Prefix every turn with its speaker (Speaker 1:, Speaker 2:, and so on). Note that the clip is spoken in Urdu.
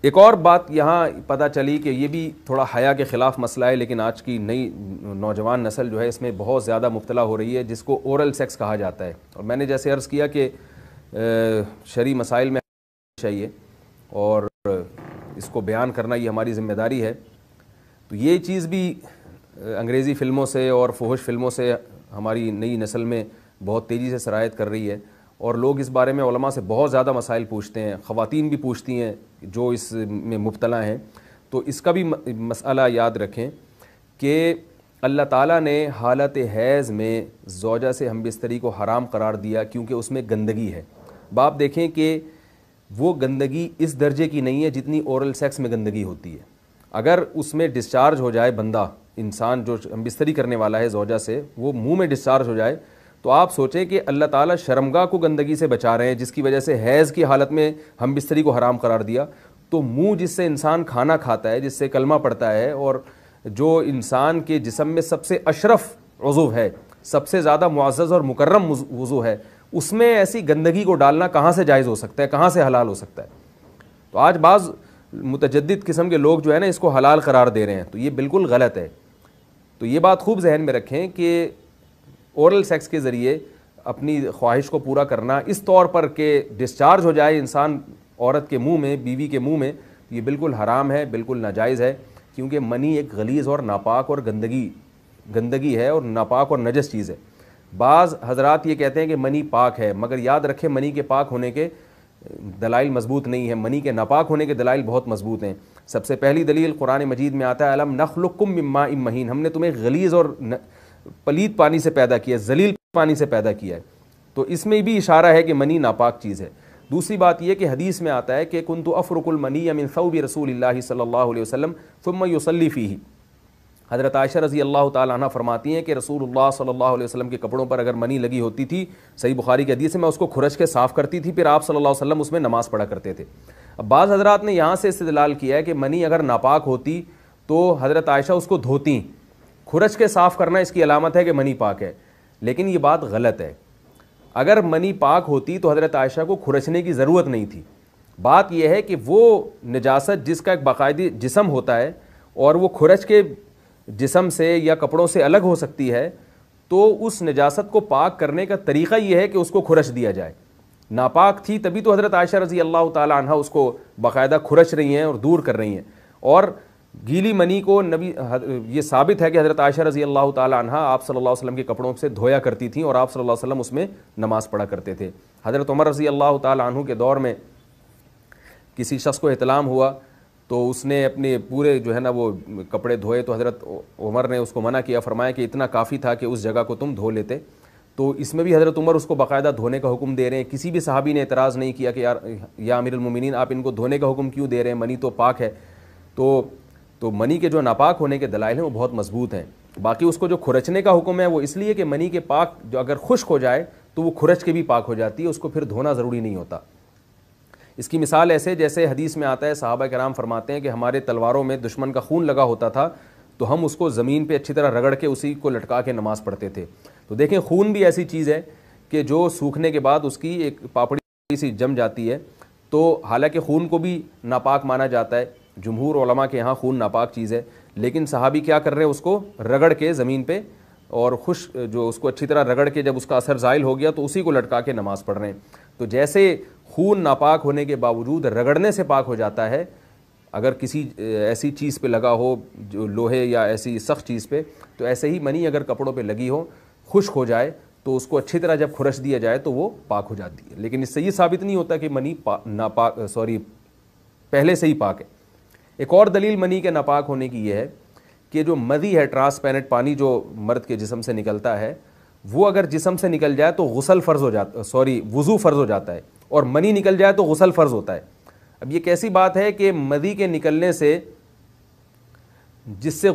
Speaker 1: ایک اور بات یہاں پتہ چلی کہ یہ بھی تھوڑا حیا کے خلاف مسئلہ ہے، لیکن آج کی نئی نوجوان نسل جو ہے اس میں بہت زیادہ مبتلا ہو رہی ہے، جس کو اورل سیکس کہا جاتا ہے. اور میں نے جیسے عرض کیا کہ شرعی مسائل میں چاہیے اور اس کو بیان کرنا یہ ہماری ذمہ داری ہے. تو یہ چیز بھی انگریزی فلموں سے اور فحش فلموں سے ہماری نئی نسل میں بہت تیزی سے سرایت کر رہی ہے، اور لوگ اس بارے میں علماء سے بہت زیادہ مسائل پوچھتے ہیں، خواتین بھی پوچھتی ہیں جو اس میں مبتلا ہیں. تو اس کا بھی مسئلہ یاد رکھیں کہ اللہ تعالیٰ نے حالت حیض میں زوجہ سے ہم بستری کو حرام قرار دیا کیونکہ اس میں گندگی ہے. باپ دیکھیں کہ وہ گندگی اس درجے کی نہیں ہے جتنی اورل سیکس میں گندگی ہوتی ہے. اگر اس میں ڈسچارج ہو جائے بندہ، انسان جو ہم بستری کرنے والا ہے زوجہ سے، وہ منہ میں ڈسچارج ہو جائے تو آپ سوچیں کہ اللہ تعالیٰ شرمگاہ کو گندگی سے بچا رہے ہیں، جس کی وجہ سے حیض کی حالت میں ہم بستری کو حرام قرار دیا. تو منہ جس سے انسان کھانا کھاتا ہے، جس سے کلمہ پڑھتا ہے، اور جو انسان کے جسم میں سب سے اشرف عضو ہے، سب سے زیادہ معزز اور مکرم عضو ہے، اس میں ایسی گندگی کو ڈالنا کہاں سے جائز ہو سکتا ہے، کہاں سے حلال ہو سکتا ہے؟ تو آج بعض متجدد قسم کے لوگ جو ہے نا اس کو حلال قرار دے رہے ہیں، تو یہ بالکل غلط ہے. تو یہ بات خوب ذہن میں رکھیں کہ اورل سیکس کے ذریعے اپنی خواہش کو پورا کرنا اس طور پر کہ ڈسچارج ہو جائے انسان عورت کے منہ میں، بیوی کے منہ میں، یہ بالکل حرام ہے، بالکل ناجائز ہے. کیونکہ منی ایک غلیظ اور ناپاک اور گندگی ہے اور ناپاک اور نجس چیز ہے. بعض حضرات یہ کہتے ہیں کہ منی پاک ہے، مگر یاد رکھیں منی کے پاک ہونے کے دلائل مضبوط نہیں ہیں، منی کے ناپاک ہونے کے دلائل بہت مضبوط ہیں. سب سے پہلی دلیل قرآن مجید میں آتا ہے الم نخلقکم من ماء مہین، ہم نے تمہیں غلیظ اور پلید پانی سے پیدا کیا، ذلیل پانی سے پیدا کیا ہے. تو اس میں بھی اشارہ ہے کہ منی ناپاک چیز ہے. دوسری بات یہ کہ حدیث میں آتا ہے کہ کنت افرق المنی من ثوب رسول اللہ صلی اللہ علیہ وسلم ثم یصلی فیہ. حضرت عائشہ رضی اللہ تعالیٰ عنہ فرماتی ہیں کہ رسول اللہ صلی اللہ علیہ وسلم کے کپڑوں پر اگر منی لگی ہوتی تھی، صحیح بخاری کی حدیث ہے، میں اس کو کھرچ کے صاف کرتی تھی، پھر آپ صلی اللہ علیہ وسلم اس میں نماز پڑھا کرتے تھے. اب بعض حضرات نے یہاں سے استدلال کیا ہے کہ منی اگر ناپاک ہوتی تو حضرت عائشہ اس کو دھوتیں، کھرچ کے صاف کرنا اس کی علامت ہے کہ منی پاک ہے. لیکن یہ بات غلط ہے. اگر منی پاک ہوتی تو حضرت عائشہ کو کھرچنے کی ضرورت نہیں تھی. بات یہ ہے کہ وہ نجاست جس کا ایک باقاعدی جسم ہوتا ہے اور وہ کھرچ کے جسم سے یا کپڑوں سے الگ ہو سکتی ہے، تو اس نجاست کو پاک کرنے کا طریقہ یہ ہے کہ اس کو کھرچ دیا جائے. ناپاک تھی تبھی تو حضرت عائشہ رضی اللہ تعالی عنہ اس کو باقاعدہ کھرچ رہی ہیں اور دور کر رہی ہیں. اور گیلی منی کو یہ ثابت ہے کہ حضرت عائشہ رضی اللہ تعالی عنہ آپ صلی اللہ علیہ وسلم کے کپڑوں سے دھویا کرتی تھیں اور آپ صلی اللہ علیہ وسلم اس میں نماز پڑھا کرتے تھے. حضرت عمر رضی اللہ تعالی عنہ کے دور میں کسی شخص کو احتلام ہوا تو اس نے اپنے پورے جو ہے نا وہ کپڑے دھوئے، تو حضرت عمر نے اس کو منع کیا، فرمایا کہ اتنا کافی تھا کہ اس جگہ کو تم دھو لیتے. تو اس میں بھی حضرت عمر اس کو باقاعدہ دھونے کا حکم دے رہے ہیں. کسی بھی صحابی نے اعتراض نہیں کیا کہ یا امیر المومنین آپ ان کو دھونے کا حکم کیوں دے رہے ہیں، منی تو پاک ہے. تو منی کے جو ناپاک ہونے کے دلائل ہیں وہ بہت مضبوط ہیں. باقی اس کو جو کھرچنے کا حکم ہے وہ اس لیے کہ منی کے پاک جو اگر خشک ہو جائے تو وہ کھرچ کے بھی پاک ہو جاتی ہے، اس کو پھر دھونا ضروری نہیں ہوتا. اس کی مثال ایسے جیسے حدیث میں آتا ہے، صحابہ کرام فرماتے ہیں کہ ہمارے تلواروں میں دشمن کا خون لگا ہوتا تھا تو ہم اس کو زمین پہ اچھی طرح رگڑ کے اسی کو لٹکا کے نماز پڑھتے تھے. تو دیکھیں خون بھی ایسی چیز ہے کہ جو سوکھنے کے بعد اس کی ایک پاپڑی سی جم جاتی ہے. تو حالانکہ خون کو بھی ناپاک مانا جاتا ہے، جمہور علماء کے یہاں خون ناپاک چیز ہے، لیکن صحابی کیا کر رہے ہیں، اس کو رگڑ کے زمین پہ اور جو اس کو اچھی طرح رگڑ کے جب اس کا اثر زائل ہو گیا تو اسی کو لٹکا کے نماز پڑھ رہے ہیں. تو جیسے خون ناپاک ہونے کے باوجود رگڑنے سے پاک ہو جاتا ہے اگر کسی ایسی چیز پہ لگا ہو جو لوہے یا ایسی سخت چیز پہ، تو ایسے ہی منی اگر کپڑوں پہ لگی ہو، خشک ہو جائے تو اس کو اچھی طرح جب کھرچ دیا جائے تو وہ پاک ہو جاتی ہے. لیکن اس سے یہ ثابت نہیں ہوتا کہ منی پہلے سے ہی پاک ہے. ایک اور دلیل منی کے ناپاک ہونے کی یہ ہے کہ جو مدی ہے، ٹرانسپیرنٹ پانی جو مرد کے جسم سے نکلتا ہے، وہ اگر جسم سے نکل جائے تو وضو فرض ہو جاتا ہے، اور منی نکل جائے تو غسل فرض ہوتا ہے. اب یہ کیسی بات ہے کہ مدی کے نکلنے سے جس سے